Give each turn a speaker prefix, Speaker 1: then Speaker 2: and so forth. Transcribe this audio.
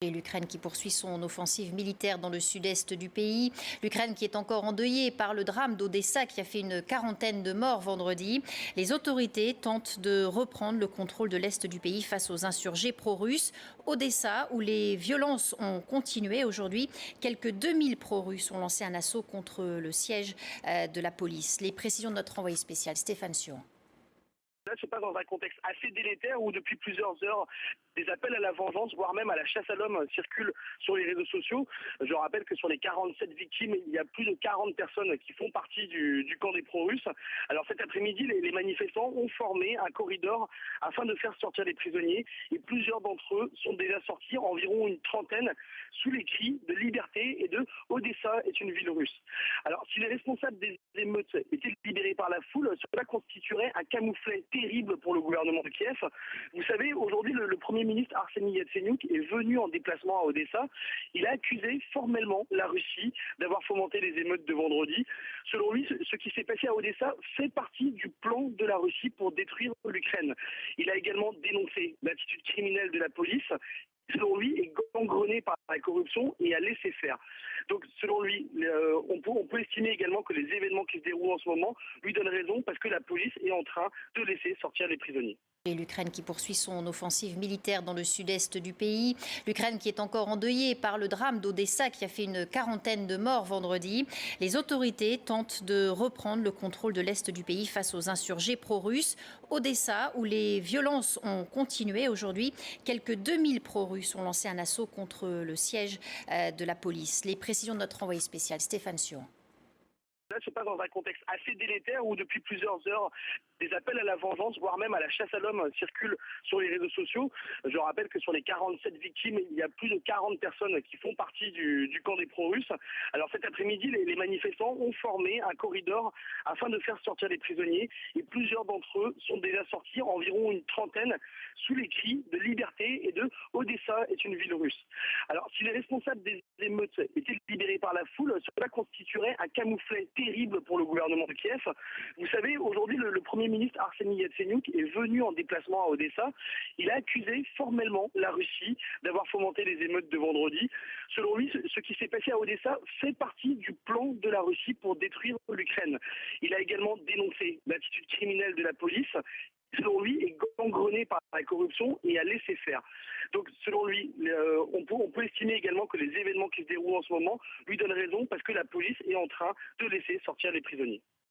Speaker 1: Et l'Ukraine qui poursuit son offensive militaire dans le sud-est du pays. L'Ukraine qui est encore endeuillée par le drame d'Odessa qui a fait une quarantaine de morts vendredi. Les autorités tentent de reprendre le contrôle de l'est du pays face aux insurgés pro-russes. Odessa, où les violences ont continué aujourd'hui, quelques 2000 pro-russes ont lancé un assaut contre le siège de la police. Les précisions de notre envoyé spécial Stéphane Sion.
Speaker 2: Là, se passe dans un contexte assez délétère où depuis plusieurs heures, des appels à la vengeance, voire même à la chasse à l'homme circulent sur les réseaux sociaux. Je rappelle que sur les 47 victimes, il y a plus de 40 personnes qui font partie du camp des pro-russes. Alors cet après-midi, les manifestants ont formé un corridor afin de faire sortir les prisonniers et plusieurs d'entre eux sont déjà sortis, environ une trentaine, sous les cris de liberté et de Odessa est une ville russe. Alors si les responsables des émeutes étaient libérés par la foule, cela constituerait un camouflet terrible pour le gouvernement de Kiev. Vous savez, aujourd'hui, le Premier ministre Arseniy Yatsenyuk est venu en déplacement à Odessa. Il a accusé formellement la Russie d'avoir fomenté les émeutes de vendredi. Selon lui, ce qui s'est passé à Odessa fait partie du plan de la Russie pour détruire l'Ukraine. Il a également dénoncé l'attitude criminelle de la police, selon lui, est gangrenée par la corruption et à laisser faire. Donc, selon lui, on peut estimer également que les événements qui se déroulent en ce moment lui donnent raison parce que la police est en train de laisser sortir les prisonniers.
Speaker 1: Et l'Ukraine qui poursuit son offensive militaire dans le sud-est du pays. L'Ukraine qui est encore endeuillée par le drame d'Odessa qui a fait une quarantaine de morts vendredi. Les autorités tentent de reprendre le contrôle de l'est du pays face aux insurgés pro-russes. Odessa, où les violences ont continué aujourd'hui, quelques 2000 pro-russes ont lancé un assaut contre le siège de la police. Les précisions de notre envoyé spécial Stéphane Sion.
Speaker 2: Là, se passe dans un contexte assez délétère où depuis plusieurs heures, des appels à la vengeance, voire même à la chasse à l'homme circulent sur les réseaux sociaux. Je rappelle que sur les 47 victimes, il y a plus de 40 personnes qui font partie du camp des pro-russes. Alors cet après-midi, les manifestants ont formé un corridor afin de faire sortir les prisonniers et plusieurs d'entre eux sont déjà sortis, environ une trentaine, sous les cris de liberté et de Odessa est une ville russe. Alors si les responsables des émeutes étaient libérés par la foule, cela constituerait un camouflet terrible pour le gouvernement de Kiev. Vous savez, aujourd'hui, le Premier ministre Arseniy Yatsenyuk est venu en déplacement à Odessa. Il a accusé formellement la Russie d'avoir fomenté les émeutes de vendredi. Selon lui, ce qui s'est passé à Odessa fait partie du plan de la Russie pour détruire l'Ukraine. Il a également dénoncé l'attitude criminelle de la police, selon lui, est gangrenée par la corruption et à laisser faire. Donc, selon lui, on peut estimer également que les événements qui se déroulent en ce moment lui donnent raison parce que la police est en train de laisser sortir les prisonniers.